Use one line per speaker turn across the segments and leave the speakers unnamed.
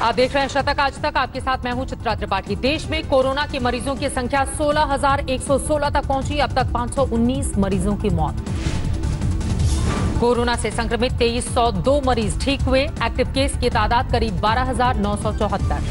आप देख रहे हैं शतक आज तक। आपके साथ मैं हूं चित्रा त्रिपाठी। देश में कोरोना के मरीजों की संख्या 16,116 तक पहुंची। अब तक 519 मरीजों की मौत। कोरोना से संक्रमित 2302 मरीज ठीक हुए। एक्टिव केस की तादाद करीब 12,974।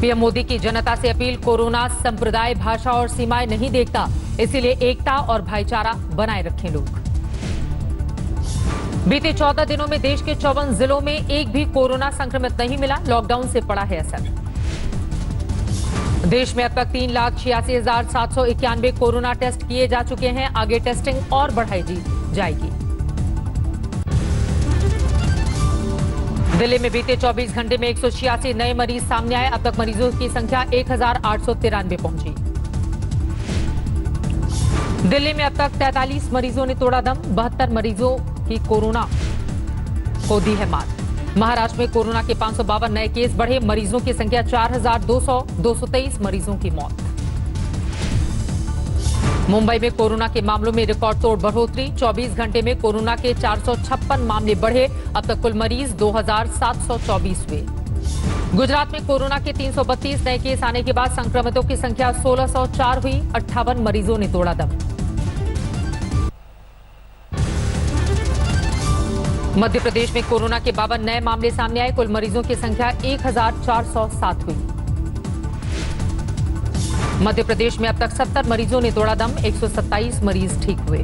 पीएम मोदी की जनता से अपील, कोरोना संप्रदाय, भाषा और सीमाएं नहीं देखता, इसीलिए एकता और भाईचारा बनाए रखें लोग। बीते 14 दिनों में देश के 54 जिलों में एक भी कोरोना संक्रमित नहीं मिला। लॉकडाउन से पड़ा है असर। देश में अब तक 3,86,791 कोरोना टेस्ट किए जा चुके हैं। आगे टेस्टिंग और बढ़ाई जाएगी। दिल्ली में बीते 24 घंटे में 186 नए मरीज सामने आए। अब तक मरीजों की संख्या 1,893 पहुंची। दिल्ली में अब तक 43 मरीजों ने तोड़ा दम। 72 मरीजों की कोरोना को दी है मात। महाराष्ट्र में कोरोना के 552 नए केस बढ़े। मरीजों की संख्या 4,223 मरीजों की मौत। मुंबई में कोरोना के मामलों में रिकॉर्ड तोड़ बढ़ोतरी। 24 घंटे में कोरोना के 456 मामले बढ़े। अब तक कुल मरीज 2,724 हुए। गुजरात में कोरोना के 332 नए केस आने के बाद संक्रमितों की संख्या 1,604 हुई। 58 मरीजों ने तोड़ा दम। मध्य प्रदेश में कोरोना के 52 नए मामले सामने आए। कुल मरीजों की संख्या 1,407 हुई। मध्य प्रदेश में अब तक 70 मरीजों ने तोड़ा दम। 127 मरीज ठीक हुए।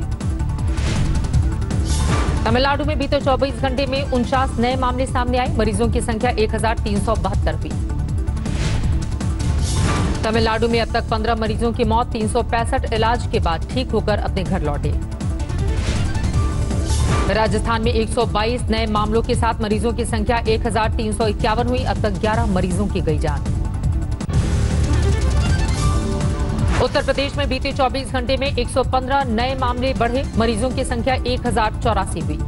तमिलनाडु में बीते 24 घंटे में 49 नए मामले सामने आए। मरीजों की संख्या 1,372 हुई। तमिलनाडु में अब तक 15 मरीजों की मौत। 365 इलाज के बाद ठीक होकर अपने घर लौटे। राजस्थान में 122 नए मामलों के साथ मरीजों की संख्या 1,351 हुई। अब तक 11 मरीजों की गई जान। उत्तर प्रदेश में बीते 24 घंटे में 115 नए मामले बढ़े। मरीजों की संख्या 1,084 हुई।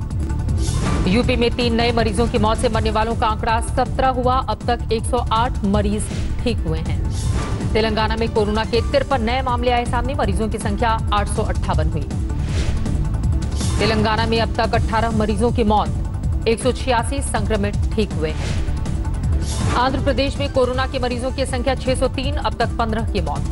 यूपी में 3 नए मरीजों की मौत से मरने वालों का आंकड़ा 17 हुआ। अब तक 108 मरीज ठीक हुए हैं। तेलंगाना में कोरोना के 53 नए मामले आए सामने। मरीजों की संख्या 858 हुई। तेलंगाना में अब तक 18 मरीजों की मौत। 186 संक्रमित ठीक हुए हैं। आंध्र प्रदेश में कोरोना के मरीजों की संख्या 603। अब तक 15 की मौत।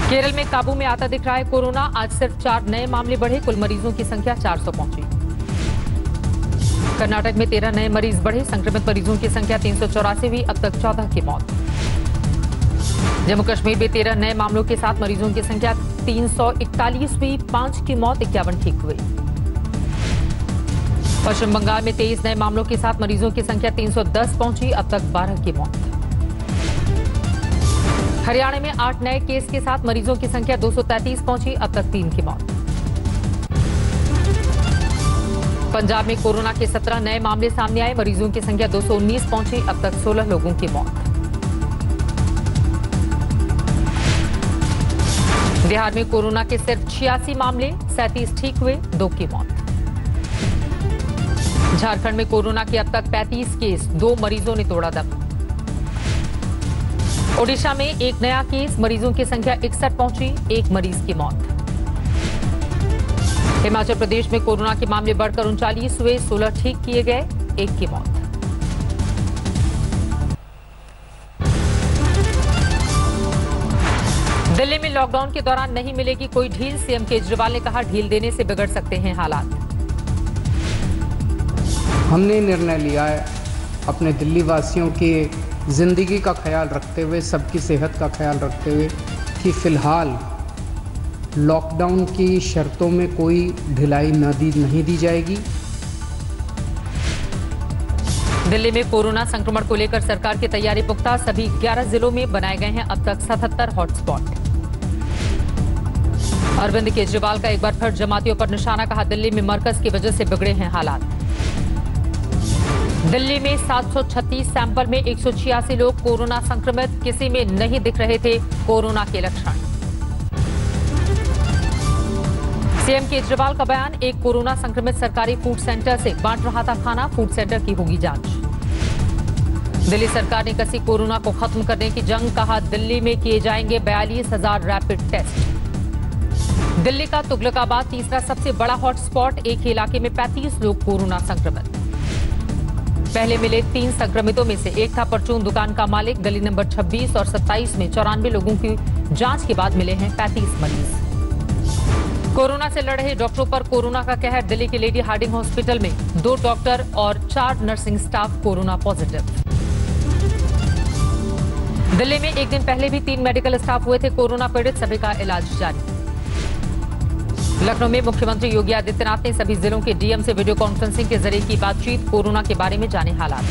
केरल में काबू में आता दिख रहा है कोरोना। आज सिर्फ 4 नए मामले बढ़े। कुल मरीजों की संख्या 400 पहुंची। कर्नाटक में 13 नए मरीज बढ़े। संक्रमित मरीजों की संख्या 384 हुई। अब तक 14 की मौत। जम्मू कश्मीर में 13 नए मामलों के साथ मरीजों की संख्या 341 हुई। 5 की मौत। 51 ठीक हुए। पश्चिम बंगाल में 23 नए मामलों के साथ मरीजों की संख्या 310 पहुंची। अब तक 12 की मौत। हरियाणा में 8 नए केस के साथ मरीजों की संख्या 233 पहुंची। अब तक 3 की मौत। पंजाब में कोरोना के 17 नए मामले सामने आए। मरीजों की संख्या 219 पहुंची। अब तक 16 लोगों की मौत। बिहार में कोरोना के सिर्फ 86 मामले, 37 ठीक हुए, 2 की मौत। झारखंड में कोरोना के अब तक 35 केस, 2 मरीजों ने तोड़ा दम। ओडिशा में एक नया केस, मरीजों की संख्या 61 पहुंची। 1 मरीज की मौत। हिमाचल प्रदेश में कोरोना के मामले बढ़कर 39 हुए। 16 ठीक किए गए, 1 की मौत। दिल्ली में लॉकडाउन के दौरान नहीं मिलेगी कोई ढील। सीएम केजरीवाल ने कहा, ढील देने से बिगड़ सकते हैं हालात।
हमने निर्णय लिया है अपने दिल्ली वासियों की जिंदगी का ख्याल रखते हुए, सबकी सेहत का ख्याल रखते हुए कि फिलहाल लॉकडाउन की शर्तों में कोई ढिलाई नहीं दी जाएगी।
दिल्ली में कोरोना संक्रमण को लेकर सरकार की तैयारी पुख्ता। सभी 11 जिलों में बनाए गए हैं अब तक 77 हॉटस्पॉट। अरविंद केजरीवाल का एक बार फिर जमातियों पर निशाना। कहा, दिल्ली में मरकज की वजह से बिगड़े हैं हालात। दिल्ली में 736 सैंपल में 186 लोग कोरोना संक्रमित। किसी में नहीं दिख रहे थे कोरोना के लक्षण। सीएम केजरीवाल का बयान, एक कोरोना संक्रमित सरकारी फूड सेंटर से बांट रहा था खाना। फूड सेंटर की होगी जांच। दिल्ली सरकार ने कसी कोरोना को खत्म करने की जंग। कहा, दिल्ली में किए जाएंगे 42,000 रैपिड टेस्ट। दिल्ली का तुगलकाबाद तीसरा सबसे बड़ा हॉटस्पॉट। एक ही इलाके में 35 लोग कोरोना संक्रमित। पहले मिले 3 संक्रमितों में से एक था परचून दुकान का मालिक। गली नंबर 26 और 27 में 94 लोगों की जांच के बाद मिले हैं 35 मरीज। कोरोना से लड़ रहे डॉक्टरों पर कोरोना का कहर। दिल्ली के लेडी हार्डिंग हॉस्पिटल में 2 डॉक्टर और 4 nursing staff corona positive. Delhi में एक दिन पहले भी 3 मेडिकल स्टाफ हुए थे कोरोना पीड़ित, सभी का इलाज जारी। लखनऊ में मुख्यमंत्री योगी आदित्यनाथ ने सभी जिलों के डीएम से वीडियो कॉन्फ्रेंसिंग के जरिए की बातचीत। कोरोना के बारे में जाने हालात।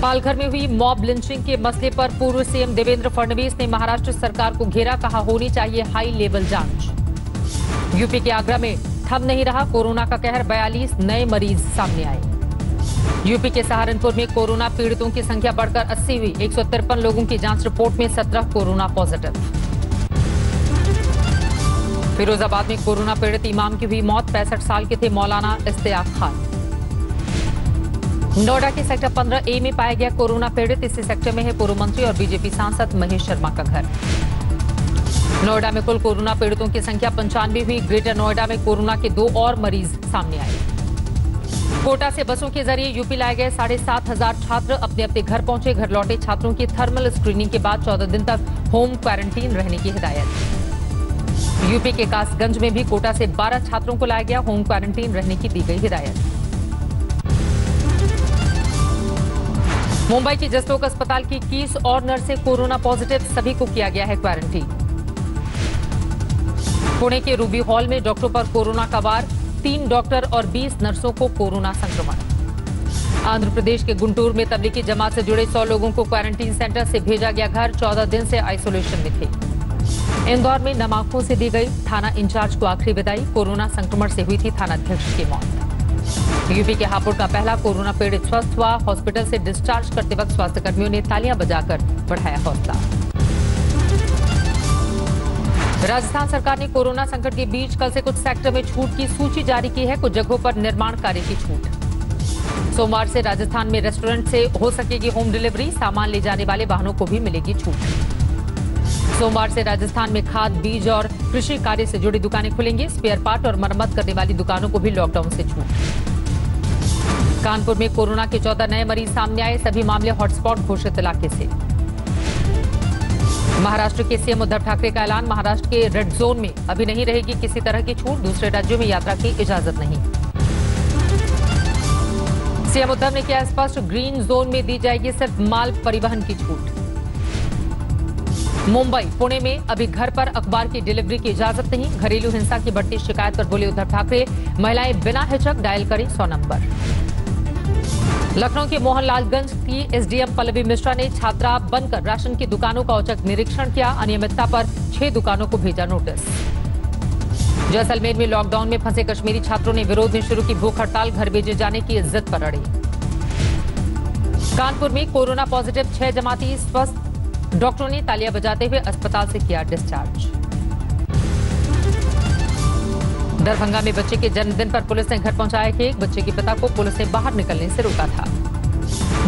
पालघर में हुई मॉब लिंचिंग के मसले पर पूर्व सीएम देवेंद्र फडणवीस ने महाराष्ट्र सरकार को घेरा, कहा होनी चाहिए हाई लेवल जांच। यूपी के आगरा में थम नहीं रहा कोरोना का कहर, 42 नए मरीज सामने आए। यूपी के सहारनपुर में कोरोना पीड़ितों की संख्या बढ़कर 80 हुई। 153 लोगों की जांच रिपोर्ट में 17 कोरोना पॉजिटिव। फिरोजाबाद में कोरोना पीड़ित इमाम की हुई मौत। 65 साल के थे मौलाना इश्तियाक खान। नोएडा के सेक्टर 15A में पाया गया कोरोना पीड़ित। इसी सेक्टर में है पूर्व मंत्री और बीजेपी सांसद महेश शर्मा का घर। नोएडा में कुल कोरोना पीड़ितों की संख्या 95 हुई। ग्रेटर नोएडा में कोरोना के 2 और मरीज सामने आए। कोटा से बसों के जरिए यूपी लाए गए 7,500 छात्र अपने अपने घर पहुंचे। घर लौटे छात्रों की थर्मल स्क्रीनिंग के बाद 14 दिन तक होम क्वारंटीन रहने की हिदायत। यूपी के कासगंज में भी कोटा से 12 छात्रों को लाया गया। होम क्वारंटीन रहने की दी गई हिदायत। मुंबई की जसलोक अस्पताल की 21 और नर्सें कोरोना पॉजिटिव, सभी को किया गया है क्वारंटीन। पुणे के रूबी हॉल में डॉक्टरों पर कोरोना का वार। 3 डॉक्टर और 20 नर्सों को कोरोना संक्रमण। आंध्र प्रदेश के गुंटूर में तबलीगी जमात से जुड़े 100 लोगों को क्वारंटीन सेंटर से भेजा गया घर। 14 दिन से आइसोलेशन में थे। इंदौर में नम आंखों से दी गई थाना इंचार्ज को आखिरी विदाई। कोरोना संक्रमण से हुई थी थानाध्यक्ष की मौत। यूपी के हापुड़ का पहला कोरोना पीड़ित स्वस्थ हुआ। हॉस्पिटल से डिस्चार्ज करते वक्त स्वास्थ्य कर्मियों ने तालियां बजाकर बढ़ाया हौसला। राजस्थान सरकार ने कोरोना संकट के बीच कल से कुछ सेक्टर में छूट की सूची जारी की है। कुछ जगहों पर निर्माण कार्य की छूट। सोमवार से राजस्थान में रेस्टोरेंट से हो सकेगी होम डिलीवरी। सामान ले जाने वाले वाहनों को भी मिलेगी छूट। सोमवार से राजस्थान में खाद, बीज और कृषि कार्य से जुड़ी दुकानें खुलेंगी। स्पेयर पार्ट और मरम्मत करने वाली दुकानों को भी लॉकडाउन से छूट। कानपुर में कोरोना के 14 नए मरीज सामने आए। सभी मामले हॉटस्पॉट घोषित इलाके से। महाराष्ट्र के सीएम उद्धव ठाकरे का ऐलान। महाराष्ट्र के रेड जोन में अभी नहीं रहेगी किसी तरह की छूट। दूसरे राज्यों में यात्रा की इजाजत नहीं। सीएम उद्धव ने किया स्पष्ट, ग्रीन जोन में दी जाएगी सिर्फ माल परिवहन की छूट। मुंबई, पुणे में अभी घर पर अखबार की डिलीवरी की इजाजत नहीं। घरेलू हिंसा की बढ़ती शिकायत पर बोले उद्धव ठाकरे, महिलाएं बिना हिचक डायल करें 100 नंबर। लखनऊ के मोहनलालगंज की एसडीएम पल्लवी मिश्रा ने छात्रा बनकर राशन की दुकानों का औचक निरीक्षण किया। अनियमितता पर 6 दुकानों को भेजा नोटिस। जैसलमेर में लॉकडाउन में फंसे कश्मीरी छात्रों ने विरोध में शुरू की भूख हड़ताल। घर भेजे जाने की जिद पर अड़े। कानपुर में कोरोना पॉजिटिव 6 जमाती स्वस्थ। डॉक्टरों ने तालियां बजाते हुए अस्पताल से किया डिस्चार्ज। दरभंगा में बच्चे के जन्मदिन पर पुलिस ने घर पहुंचाया केक। बच्चे के पिता को पुलिस ने बाहर निकलने से रोका था।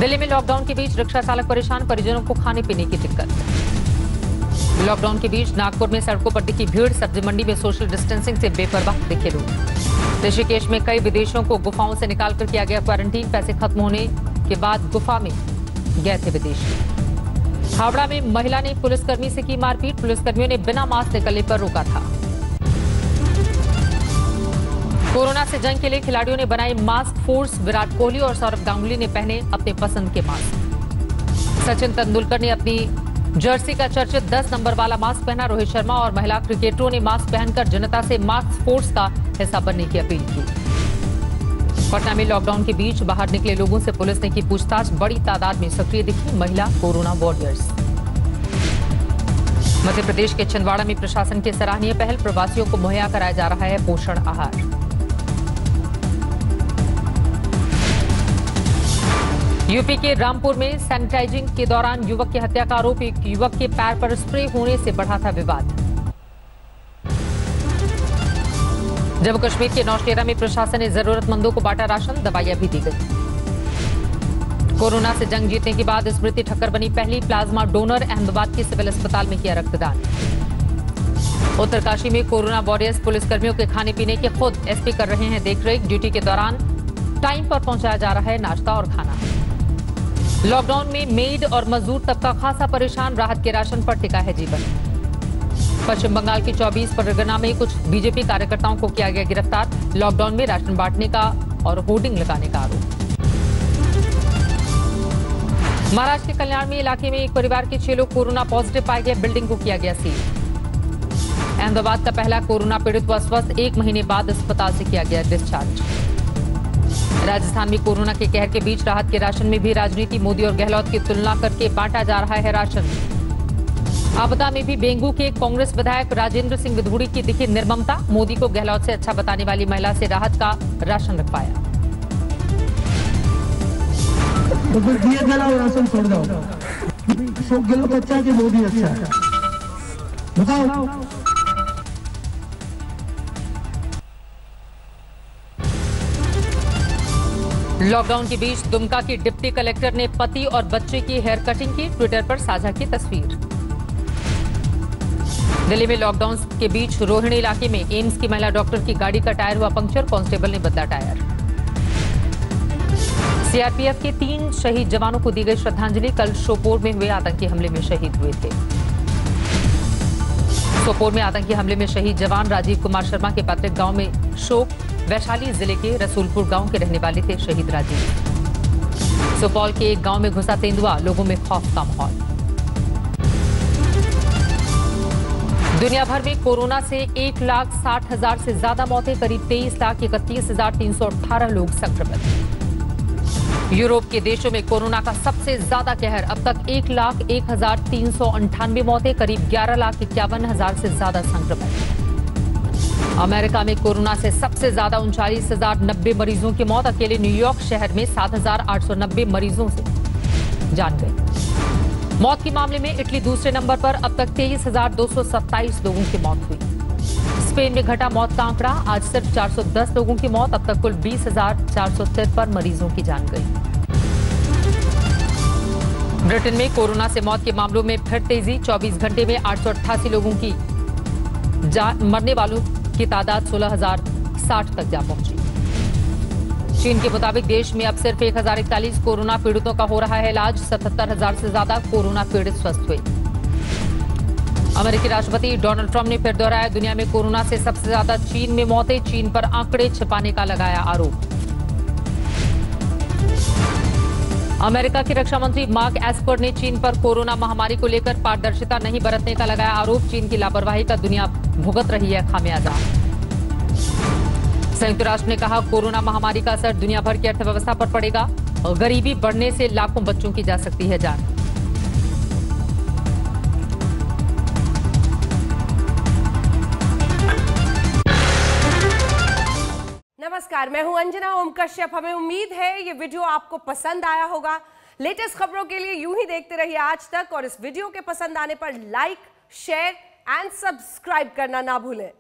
दिल्ली में लॉकडाउन के बीच रिक्शा चालक परेशान, परिजनों को खाने पीने की दिक्कत। लॉकडाउन के बीच नागपुर में सड़कों पर दिखी भीड़। सब्जी मंडी में सोशल डिस्टेंसिंग से बेपरवाह दिखे लोग। ऋषिकेश में कई विदेशियों को गुफाओं से निकालकर किया गया क्वारंटीन। पैसे खत्म होने के बाद गुफा में गए थे विदेशी। हावड़ा में महिला ने पुलिसकर्मी से की मारपीट। पुलिसकर्मियों ने बिना मास्क निकलने पर रोका था। कोरोना से जंग के लिए खिलाड़ियों ने बनाई मास्क फोर्स। विराट कोहली और सौरव गांगुली ने पहने अपने पसंद के मास्क। सचिन तेंदुलकर ने अपनी जर्सी का चर्चित 10 नंबर वाला मास्क पहना। रोहित शर्मा और महिला क्रिकेटरों ने मास्क पहनकर जनता से मास्क फोर्स का हिस्सा बनने की अपील की। पटना में लॉकडाउन के बीच बाहर निकले लोगों से पुलिस ने की पूछताछ। बड़ी तादाद में सक्रिय दिखी महिला कोरोना वॉरियर्स। मध्य प्रदेश के छिंदवाड़ा में प्रशासन की सराहनीय पहल। प्रवासियों को मुहैया कराया जा रहा है पोषण आहार। यूपी के रामपुर में सैनिटाइजिंग के दौरान युवक की हत्या का आरोप। एक युवक के पैर पर स्प्रे होने से बढ़ा था विवाद। जम्मू कश्मीर के नौशेरा में प्रशासन ने जरूरतमंदों को बांटा राशन। दवाइयां भी दी गई। कोरोना से जंग जीतने के बाद स्मृति ठक्कर बनी पहली प्लाज्मा डोनर। अहमदाबाद के सिविल अस्पताल में किया रक्तदान। उत्तरकाशी में कोरोना वॉरियर्स पुलिसकर्मियों के खाने पीने के खुद एसपी कर रहे हैं देखरेख। ड्यूटी के दौरान टाइम पर पहुंचाया जा रहा है नाश्ता और खाना। लॉकडाउन में मेड और मजदूर तबका खासा परेशान, राहत के राशन पर टिका है जीवन। पश्चिम बंगाल के 24 परगना में कुछ बीजेपी कार्यकर्ताओं को किया गया गिरफ्तार। लॉकडाउन में राशन बांटने का और होर्डिंग लगाने का आरोप। महाराष्ट्र के कल्याण में इलाके में एक परिवार के 6 लोग कोरोना पॉजिटिव पाए गए, बिल्डिंग को किया गया सील। अहमदाबाद का पहला कोरोना पीड़ित व स्वस्थ, 1 महीने बाद अस्पताल से किया गया डिस्चार्ज। राजस्थान में कोरोना के कहर के बीच राहत के राशन में भी राजनीति, मोदी और गहलोत की तुलना करके बांटा जा रहा है राशन। आपदा में भी बेंगू के कांग्रेस विधायक राजेंद्र सिंह विधूड़ी की दिखी निर्ममता, मोदी को गहलोत से अच्छा बताने वाली महिला से राहत का राशन रखवाया।
तो फिर दिए जलाओ, राशन छोड़ दो। गहलोत अच्छा है कि मोदी अच्छा है, बताओ।
लॉकडाउन के बीच दुमका की डिप्टी कलेक्टर ने पति और बच्चे की हेयर कटिंग की, ट्विटर पर साझा की तस्वीर। दिल्ली में लॉकडाउन के बीच रोहिणी इलाके में एम्स की महिला डॉक्टर की गाड़ी का टायर हुआ पंक्चर, कांस्टेबल ने बदला टायर। सीआरपीएफ के 3 शहीद जवानों को दी गई श्रद्धांजलि, कल सोपोर में हुए आतंकी हमले में शहीद हुए थे। सोपोर में आतंकी हमले में शहीद जवान राजीव कुमार शर्मा के पैतृक गांव में शोक। वैशाली जिले के रसूलपुर गांव के रहने वाले थे शहीद राजीव। सुपौल के एक गांव में घुसा तेंदुआ, लोगों में खौफ का माहौल। दुनिया भर में कोरोना से 1,60,000 से ज्यादा मौतें, करीब 23,31,318 लोग संक्रमित। यूरोप के देशों में कोरोना का सबसे ज्यादा कहर, अब तक 1,01,398 मौतें, करीब 11,51,000 से ज्यादा संक्रमित। अमेरिका में कोरोना से सबसे ज्यादा 39,090 मरीजों की मौत, अकेले न्यूयॉर्क शहर में 7,890 मरीजों से जान गई। मौत के मामले में इटली दूसरे नंबर पर, अब तक 23,227 लोगों की मौत हुई। स्पेन में घटा मौत का आंकड़ा, आज सिर्फ 410 लोगों की मौत, अब तक कुल 20,453 मरीजों की जान गई। ब्रिटेन में कोरोना से मौत के मामलों में फिर तेजी, 24 घंटे में 888 लोगों की मरने वालों की तादाद 16,060 तक जा पहुंची। चीन के मुताबिक देश में अब सिर्फ 1,041 कोरोना पीड़ितों का हो रहा है इलाज, 77,000 से ज्यादा कोरोना पीड़ित स्वस्थ हुए। अमेरिकी राष्ट्रपति डोनाल्ड ट्रंप ने फिर दोहराया, दुनिया में कोरोना से सबसे ज्यादा चीन में मौतें, चीन पर आंकड़े छिपाने का लगाया आरोप। अमेरिका के रक्षा मंत्री मार्क एस्पर ने चीन पर कोरोना महामारी को लेकर पारदर्शिता नहीं बरतने का लगाया आरोप, चीन की लापरवाही का दुनिया भुगत रही है खामियाजा। संयुक्त राष्ट्र ने कहा, कोरोना महामारी का असर दुनिया भर की अर्थव्यवस्था पर पड़ेगा और गरीबी बढ़ने से लाखों बच्चों की जा सकती है जान।
नमस्कार, मैं हूं अंजना ओम कश्यप। हमें उम्मीद है ये वीडियो आपको पसंद आया होगा। लेटेस्ट खबरों के लिए यूं ही देखते रहिए आज तक, और इस वीडियो के पसंद आने पर लाइक, शेयर एंड सब्सक्राइब करना ना भूलें।